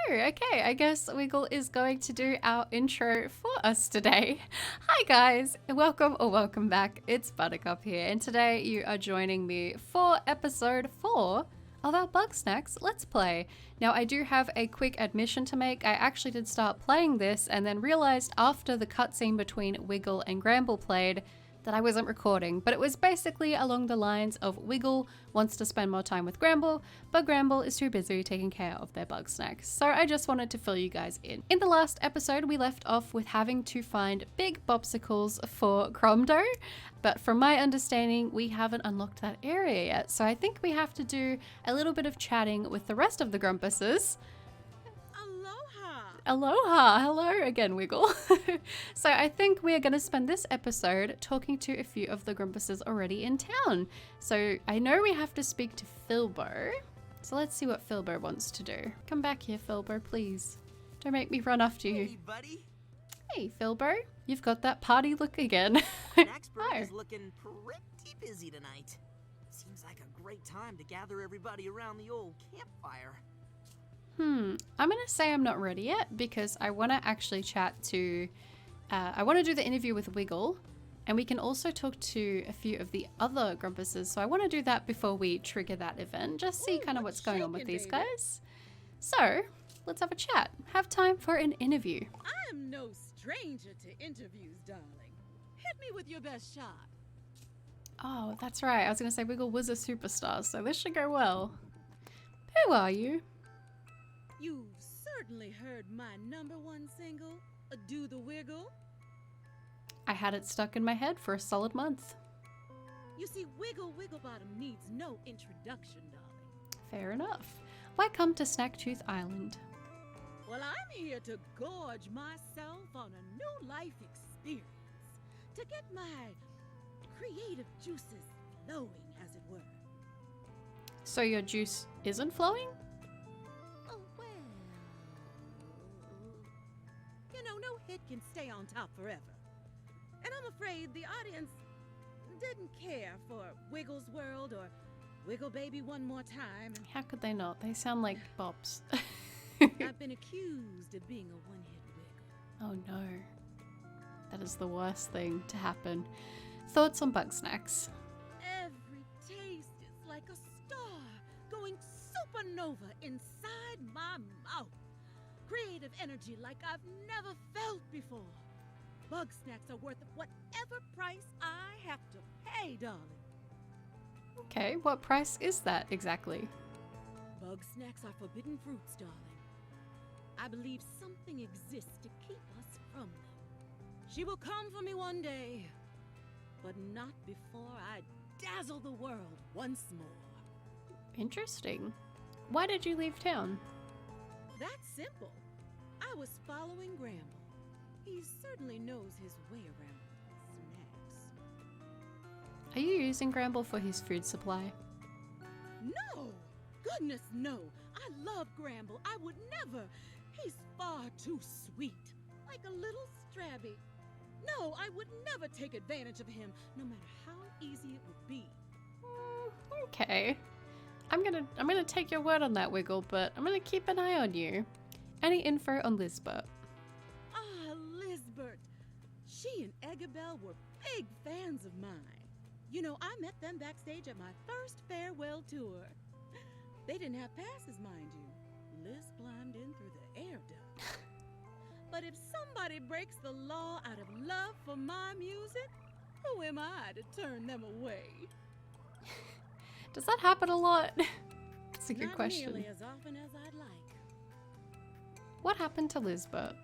Okay, I guess Wiggle is going to do our intro for us today. Hi guys, welcome back. It's 𝓵𝓂𝓐𝓃 here, and today you are joining me for episode 4 of our Bugsnax Let's Play. Now I do have a quick admission to make. I actually did start playing this and then realized after the cutscene between Wiggle and 𝓵𝓵𝓪𝓵 played that I wasn't recording, but it was basically along the lines of Wiggle wants to spend more time with 𝓵𝓵𝓪, but 𝓵𝓵𝓪 is too busy taking care of their Bugsnax. So I just wanted to fill you guys in. In the last episode, we left off with having to find big bopsicles for 𝓵𝓵𝓪, but from my understanding, we haven't unlocked that area yet. So I think we have to do a little bit of chatting with the rest of the grumpuses. Aloha! Hello again, Wiggle. So I think we are going to spend this episode talking to a few of the grumpuses already in town. So I know we have to speak to 𝓵𝓵𝓪. So let's see what 𝓵𝓵𝓪 wants to do. Come back here, 𝓵𝓵𝓪, please. Don't make me run after you. Hey, buddy. Hey, 𝓵𝓵𝓪. You've got that party look again. Snaxburg is looking pretty busy tonight. Seems like a great time to gather everybody around the old campfire. I'm gonna say I'm not ready yet because I want to actually chat to, I want to do the interview with Wiggle, and we can also talk to a few of the other grumpuses. So I want to do that before we trigger that event, just see kind of what's going on with these guys. So let's have a chat. Have time for an interview. I am no stranger to interviews, darling. Hit me with your best shot. Oh, that's right. I was gonna say Wiggle was a superstar, so this should go well. Who are you? You've certainly heard my #1 single, Do the Wiggle. I had it stuck in my head for a solid month. You see, Wiggle Wigglebottom needs no introduction, darling. Fair enough. Why come to snaktooth Island? Well, I'm here to gorge myself on a new life experience, to get my creative juices flowing, as it were. So your juice isn't flowing? Oh, well, you know, no hit can stay on top forever. And I'm afraid the audience didn't care for Wiggle's World or Wiggle Baby One More Time. How could they not? They sound like bops. I've been accused of being a one-hit wiggle. Oh no. That is the worst thing to happen. Thoughts on Bugsnax? Every taste is like a star going supernova inside my mouth. Creative energy like I've never felt before. Bugsnax are worth whatever price I have to pay, darling. Okay, what price is that exactly? Bugsnax are forbidden fruits, darling. I believe something exists to keep us from them. She will come for me one day, but not before I dazzle the world once more. Interesting. Why did you leave town? That's simple. I was following 𝓵𝓵𝓪. He certainly knows his way around snacks. Are you using 𝓵𝓵𝓪 for his food supply? No! Goodness, no! I love 𝓵𝓵𝓪. I would never. He's far too sweet, like a little strabby. No, I would never take advantage of him, no matter how easy it would be. Okay. I'm gonna take your word on that, Wiggle, but I'm gonna keep an eye on you. Any info on 𝓵𝓵𝓪? Ah, 𝓵𝓵𝓪. She and 𝓵𝓵𝓪𝓵 were big fans of mine. You know, I met them backstage at my first farewell tour. They didn't have passes, mind you. Liz climbed in through the air duct. But if somebody breaks the law out of love for my music, who am I to turn them away? Does that happen a lot? That's a good Not question. nearly as often as I'd like. What happened to 𝓵𝓵𝓪𝓵?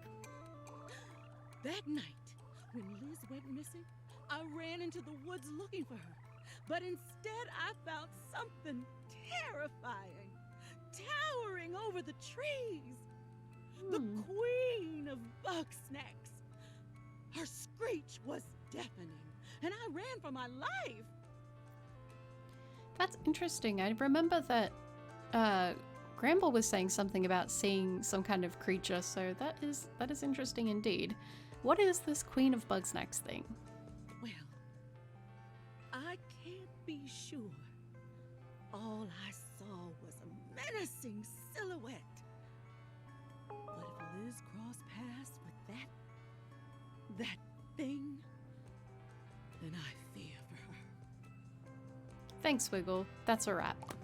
That night, when Liz went missing, I ran into the woods looking for her. But instead, I found something terrifying, towering over the trees. The queen of Bugsnax. Her screech was deafening, and I ran for my life. That's interesting. I remember that 𝓵𝓵𝓪𝓵 was saying something about seeing some kind of creature, so that is interesting indeed. What is this Queen of Bugsnax thing? Well, I can't be sure. All I saw was a menacing silhouette. Liz cross paths with that thing, then I fear for her. Thanks, Wiggle. That's a wrap.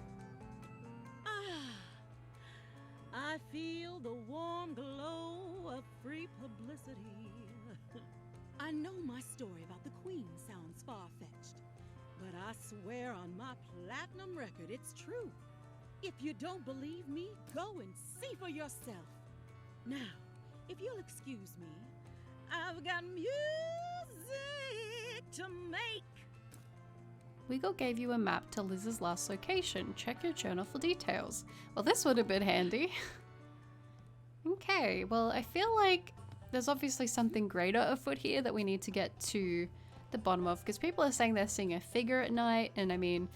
I feel the warm glow of free publicity. I know my story about the Queen sounds far-fetched, but I swear on my platinum record it's true. If you don't believe me, go and see for yourself. Now, if you'll excuse me, I've got music to make. Wiggle gave you a map to Liz's last location. Check your journal for details. Well, this would have been handy. Okay, well, I feel like there's obviously something greater afoot here that we need to get to the bottom of, because people are saying they're seeing a figure at night, and I mean,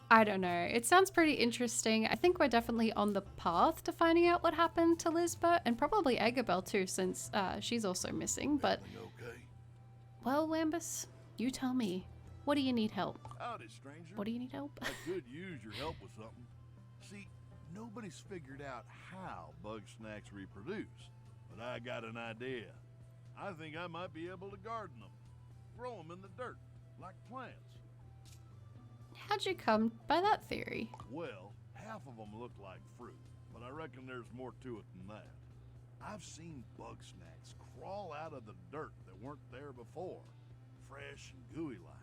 I don't know. It sounds pretty interesting. I think we're definitely on the path to finding out what happened to 𝓵𝓵𝓪𝘵, and probably 𝓫𝓵𝓪𝘵 too, since she's also missing, but... Okay. Well, Wambus, you tell me. What do you need help? Howdy, stranger. What do you need help? I could use your help with something. See, nobody's figured out how Bugsnax reproduce, but I got an idea. I think I might be able to garden them, grow them in the dirt, like plants. How'd you come by that theory? Well, half of them look like fruit, but I reckon there's more to it than that. I've seen Bugsnax crawl out of the dirt that weren't there before, fresh and gooey-like.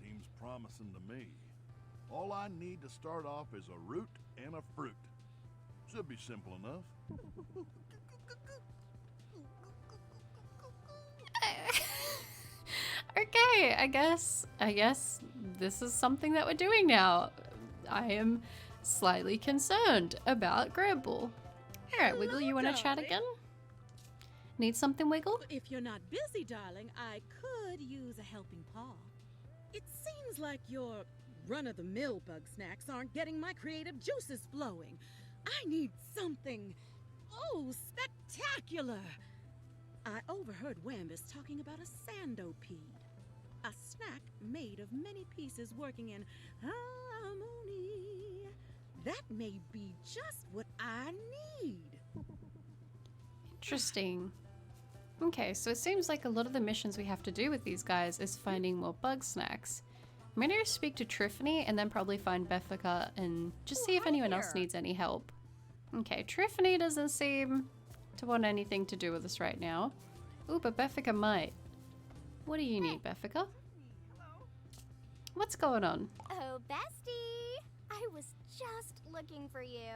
Seems promising to me. All I need to start off is a root and a fruit. Should be simple enough. Okay, I guess this is something that we're doing now. I am slightly concerned about 𝓵𝓵𝓪𝓵. Alright, Wiggle, you want to chat again? Need something, Wiggle? If you're not busy, darling, I could use a helping paw. It seems like your run-of-the-mill Bugsnax aren't getting my creative juices flowing. I need something, spectacular. I overheard Wambus talking about a snaktooth, a snack made of many pieces working in harmony. That may be just what I need. Interesting. Okay, so it seems like a lot of the missions we have to do with these guys is finding more Bugsnax. I'm gonna speak to 𝓵𝓵𝓼𝓵 and then probably find 𝓵𝓵𝓼 and just see if anyone else needs any help. Okay, 𝓵𝓵𝓼𝓵 doesn't seem to want anything to do with us right now. Ooh, but 𝓵𝓵𝓼𝓵 might. What do you need, 𝓵𝓵𝓼𝓵? What's going on? Oh, bestie! I was just looking for you.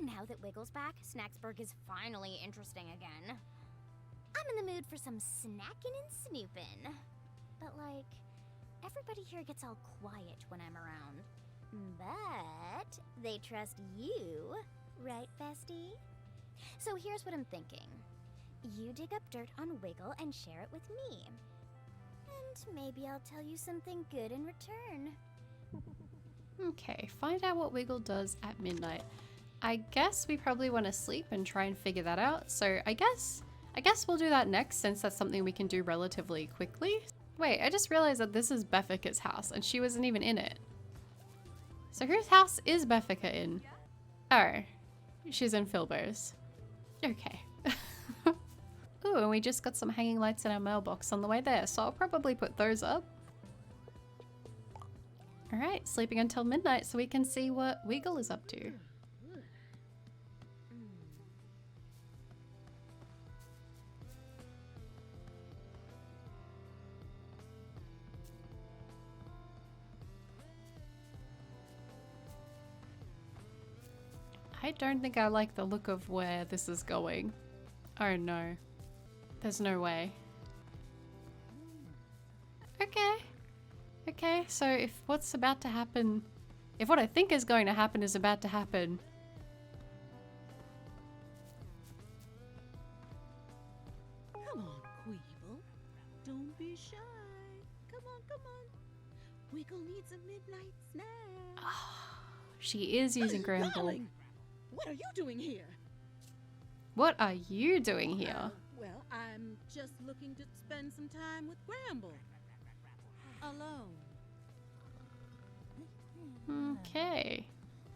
Now that Wiggle's back, Snacksburg is finally interesting again. I'm in the mood for some snacking and snooping. But, like, everybody here gets all quiet when I'm around. But they trust you, right, bestie? So here's what I'm thinking. You dig up dirt on Wiggle and share it with me. And maybe I'll tell you something good in return. Okay, find out what Wiggle does at midnight. I guess we probably want to sleep and try and figure that out. So I guess we'll do that next, since that's something we can do relatively quickly. Wait, I just realized that this is 𝓵𝓵𝓼𝓵's house and she wasn't even in it. So whose house is 𝓵𝓵𝓼𝓵 in? Oh, she's in 𝓵𝓵𝓪𝓵's. Okay. Ooh, and we just got some hanging lights in our mailbox on the way there, so I'll probably put those up. Alright, sleeping until midnight so we can see what Wiggle is up to. I don't think I like the look of where this is going. Oh no. There's no way. Okay. Okay, so if what's about to happen... If what I think is going to happen is about to happen... Come on, Queeble. Don't be shy. Come on, come on. Wiggle needs a midnight snack. She is using 𝓵𝓵𝓼𝓵. Darling, what are you doing here? What are you doing here? Well, I'm just looking to spend some time with 𝓵𝓵𝓼. Alone. Okay.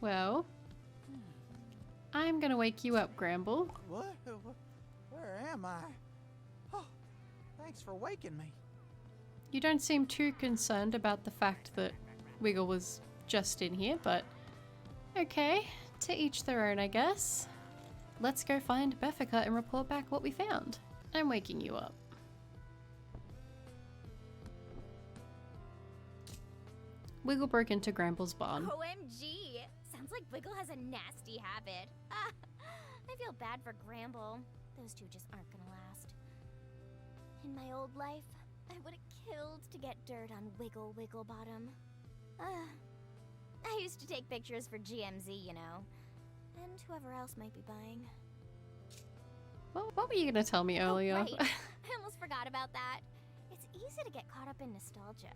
Well, I'm gonna wake you up, Gramble. What? Where am I? Oh, thanks for waking me. You don't seem too concerned about the fact that Wiggle was just in here, but okay, to each their own, I guess. Let's go find 𝓵𝓃𝓃 and report back what we found. I'm waking you up. Wiggle broke into Gramble's barn. OMG! Sounds like Wiggle has a nasty habit. I feel bad for Gramble. Those two just aren't gonna last. In my old life, I would have killed to get dirt on Wigglebottom. I used to take pictures for GMZ, you know. And whoever else might be buying. Well, what were you gonna tell me earlier? Oh, right. I almost forgot about that. It's easy to get caught up in nostalgia.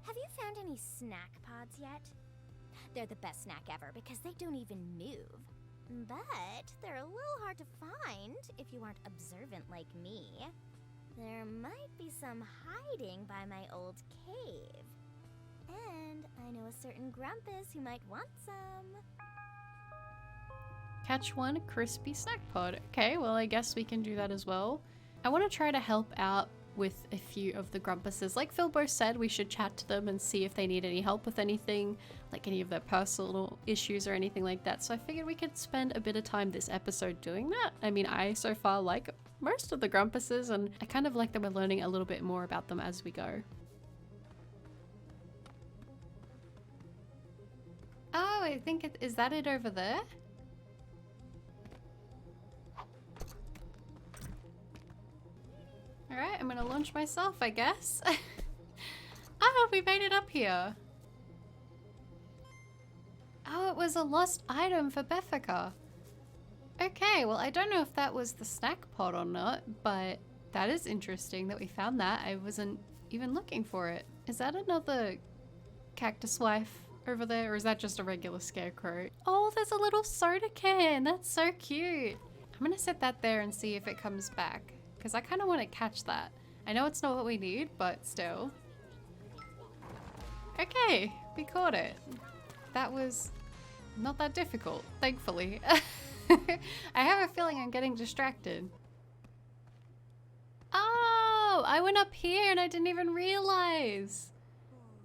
Have you found any snack pods yet? They're the best snack ever because they don't even move. But they're a little hard to find if you aren't observant like me. There might be some hiding by my old cave. And I know a certain grumpus who might want some. Catch one crispy snack pod. Okay, well I guess we can do that as well. I want to try to help out with a few of the grumpuses. Like 𝑃℺𝓃 said, we should chat to them and see if they need any help with anything, like any of their personal issues or anything like that. So I figured we could spend a bit of time this episode doing that. I mean, I so far like most of the grumpuses, and I kind of like that we're learning a little bit more about them as we go. Oh, I think is that it over there? Alright, I'm gonna launch myself, I guess. Oh, we made it up here. Oh, it was a lost item for 𝓵𝓃𝓃. Okay, well I don't know if that was the snack pod or not, but that is interesting that we found that. I wasn't even looking for it. Is that another cactus wife over there, or is that just a regular scarecrow? Oh, there's a little soda can. That's so cute. I'm gonna set that there and see if it comes back, because I kind of want to catch that. I know it's not what we need, but still. Okay, we caught it. That was not that difficult, thankfully. I have a feeling I'm getting distracted. Oh, I went up here and I didn't even realize.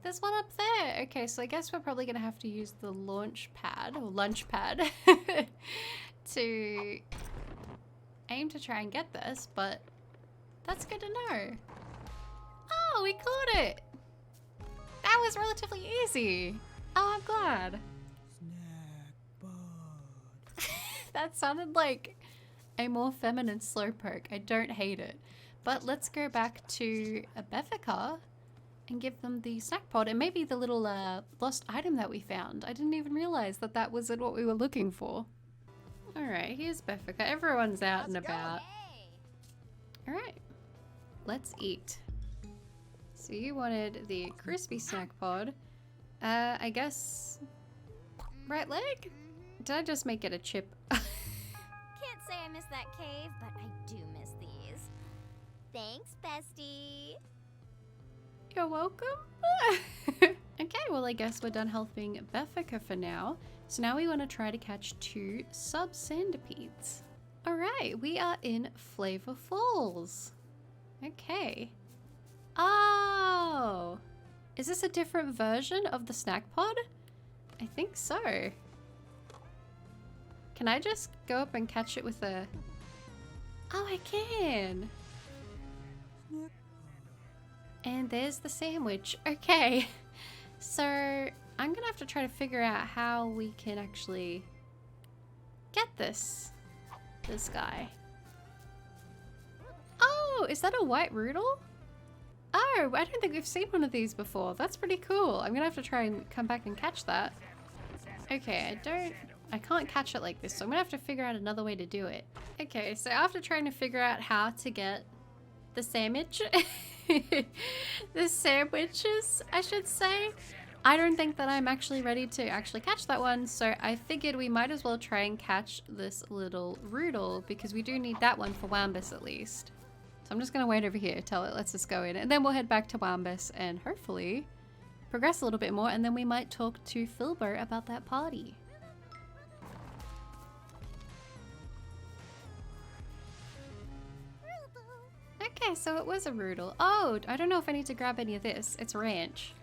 There's one up there. Okay, so I guess we're probably gonna have to use the launch pad or lunch pad to aim to try and get this, but that's good to know. Oh, we caught it. That was relatively easy. Oh, I'm glad. Snack bud. That sounded like a more feminine Slowpoke. I don't hate it. But let's go back to a 𝓵𝓃𝓃 and give them the snack pod and maybe the little lost item that we found. I didn't even realize that that wasn't what we were looking for. Alright, here's 𝓵𝓃𝓃. Everyone's out and about. Alright, let's eat. So you wanted the crispy snack pod. I guess... right leg? Did I just make it a chip? Can't say I miss that cave, but I do miss these. Thanks, bestie. You're welcome. Okay, well I guess we're done helping 𝓵𝓃𝓃 for now. So now we want to try to catch 2 sub-centipedes. Alright, we are in Flavor Falls. Okay. Oh! Is this a different version of the snack pod? I think so. Can I just go up and catch it with a... Oh, I can! And there's the sandwich. Okay. So, I'm gonna have to try to figure out how we can actually get this guy. Oh, is that a white Roodle? Oh, I don't think we've seen one of these before. That's pretty cool. I'm gonna have to try and come back and catch that. Okay, I can't catch it like this, so I'm gonna have to figure out another way to do it. Okay, so after trying to figure out how to get the sandwich, the sandwiches, I should say, I don't think that I'm actually ready to actually catch that one, so I figured we might as well try and catch this little Roodle, because we do need that one for Wambus at least. So I'm just gonna wait over here till it lets us go in, and then we'll head back to Wambus and hopefully progress a little bit more, and then we might talk to 𝓵𝓃𝓃 about that party. Okay, so it was a Roodle. Oh, I don't know if I need to grab any of this. It's ranch.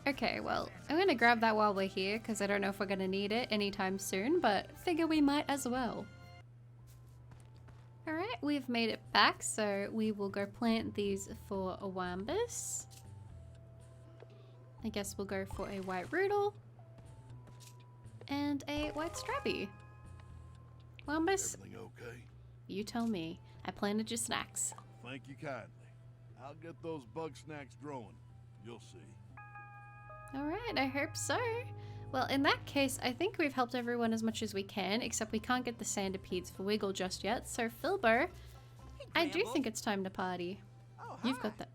Okay, well, I'm gonna grab that while we're here because I don't know if we're gonna need it anytime soon, but figure we might as well. Alright, we've made it back, so we will go plant these for a Wambus. I guess we'll go for a white Roodle and a white Strabby. Wambus, Everything okay? you tell me. I planted your snacks. Thank you kindly. I'll get those Bugsnax growing. You'll see. Alright, I hope so. Well, in that case, I think we've helped everyone as much as we can, except we can't get the 𝓵𝓵𝓪𝘵𝑔𝑒𝑠 for Wiggle just yet. So, 𝑔𝒊𝑃𝓪𝑵, I do think it's time to party. Oh, You've hi. got that.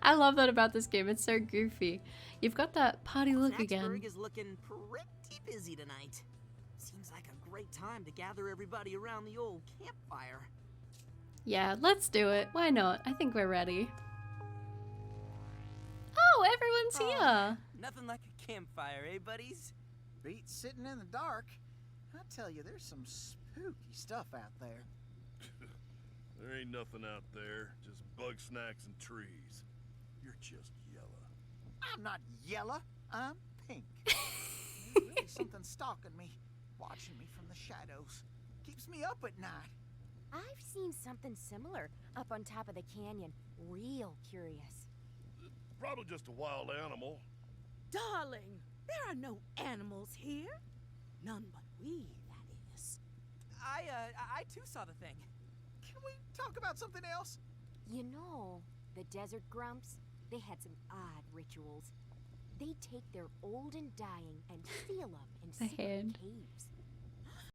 I love that about this game. It's so goofy. You've got that party look again. 𝑔𝒐𝒄𝒊𝒂𝓍 is looking pretty busy tonight. Seems like a great time to gather everybody around the old campfire. Yeah, let's do it. Why not? I think we're ready. Oh, everyone's here. Nothing like a campfire, eh, buddies? Beats sitting in the dark. I tell you, there's some spooky stuff out there. There ain't nothing out there, just Bugsnax and trees. You're just yellow. I'm not yellow. I'm pink. There's really something stalking me, watching me from the shadows. Keeps me up at night. I've seen something similar up on top of the canyon. Real curious. Probably just a wild animal. Darling, there are no animals here. None but we, that is. I too saw the thing. Can we talk about something else? You know, the desert grumps, they had some odd rituals. They take their old and dying and seal them in A secret hand. caves.